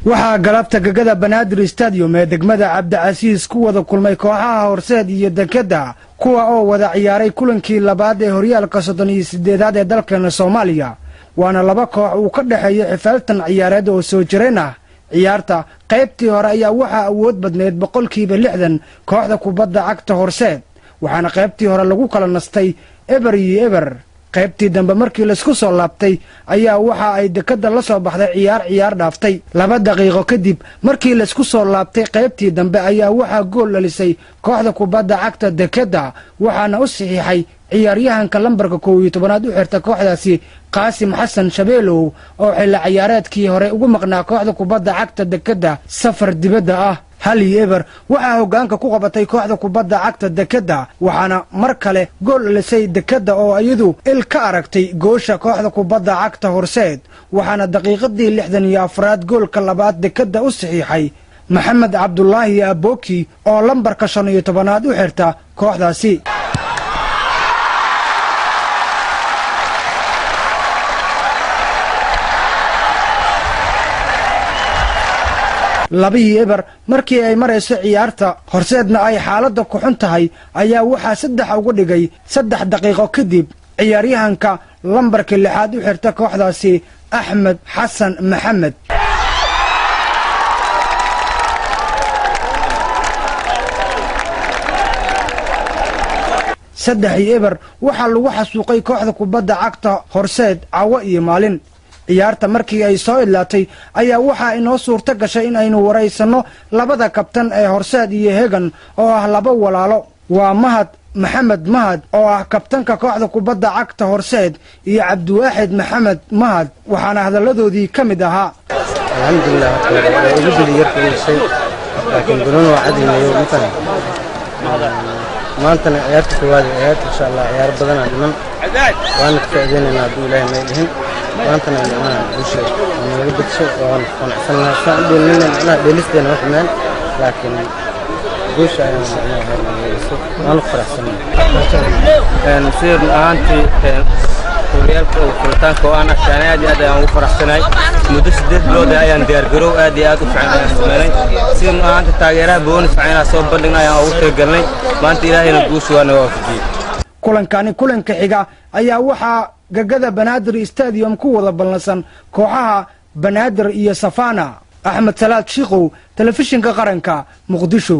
waxaa galabta gagada Banaadir Stadium ee degmada Cabdicasiis ku wada kulmay kooxaha Horseed iyo Dekada kuwa oo wada ciyaaray kulankii labaad ee horyaalka 38aad ee dalkeena Soomaaliya waana laba koox uu ka dhaxeeyo xifaaltan ciyaareed oo soo jireen ah ciyaarta qaybtii hore ayaa waxa awood badneed 60% kooxda kubadda cagta Horseed waxaana qaybtii hore lagu kala nastay eber iyo eber qaybtii dambe markii la isku soo laabtay ayaa waxa ay Dekada la soo baxday ciyaar dhaaftay 2 daqiiqo kadib markii la isku soo laabtay qaybtii dambe ayaa waxa gool dhalisay kooxda kubadda cagta Dekada waxaana u saxiixay ciyaaryahanka lambarka 12aad u xirta kooxdaasi Qaasim Xasan Shabeelow oo xilli ciyaareedkii hore ugu maqnaa kooxda kubadda cagta Dekada safar dibadda ah hal iyo eber waxaa hoggaanka ku qabatay kooxda kubadda cagta Dekada waxaana mar kale gool dhalisay Dekada oo iyadu il ka aragtay goosha kooxda kubadda cagta Horseed waxaana daqiiqadii 64aad goolka labaad Dekada u saxiixay Maxamed Cabdullaahi Abooki oo lambarka 15aad u xirta kooxdaasi labii eber markii ay marayso ciyaarta Horseedna ay xaaladda ku xun tahay ayaa waxa 3 ugu dhigay 3 daqiiqo kadib ciyaaryahanka lambarka 6aad u xirta kooxdaasi Axmed Xasan Maxamed saddex eber waxa lagu xasuuqay kooxda kubadda cagta Horseed caawa iyo maalin ciyaarta markii ay soo ilaatay ayaa waxa inoo suurta gashay in aynu wareysano labada kabtan ee Horseed iyo Hegan oo ah laba walaalo waa Mahad Maxamed Mahad oo ah kabtanka kooxda kubadda cagta Horseed iyo Cabdiwaaxid Maxamed Mahad waxaana hadaladoodii kamid ahaa alxamdulillah ugu diliyay laakiin guulna waa cadinayo intan maantana ciyaarta koowaad ciyaarta insha Allah ciyaar badan dhiman waan ka faa'iideynaa haduu Ilaahay ma idin maantana inaan bulsho naga badso waan qanacsanaa saadeenina inaan dheelisteena wax meel laakiin bulsho aan faraxsanahay sir aanti horyaalka oo kultaanka oo aan aad ugu faraxsanahay muddo 8 bilood ayaan diyaar garow aad iyo aad u fiicnaaday sir aanta taageeraha bonus fiicnaa soo bandhignay aan ugu talagalnay maanta Ilaahayna guusha waa noo waafajiyay kulanka xiga ayaa waxa gagada Banaadir Stadium ku wada ballansan kooxaha Banaadir iyo Safana Axmed Salaad Shiiqow telefishinka qaranka Muqdisho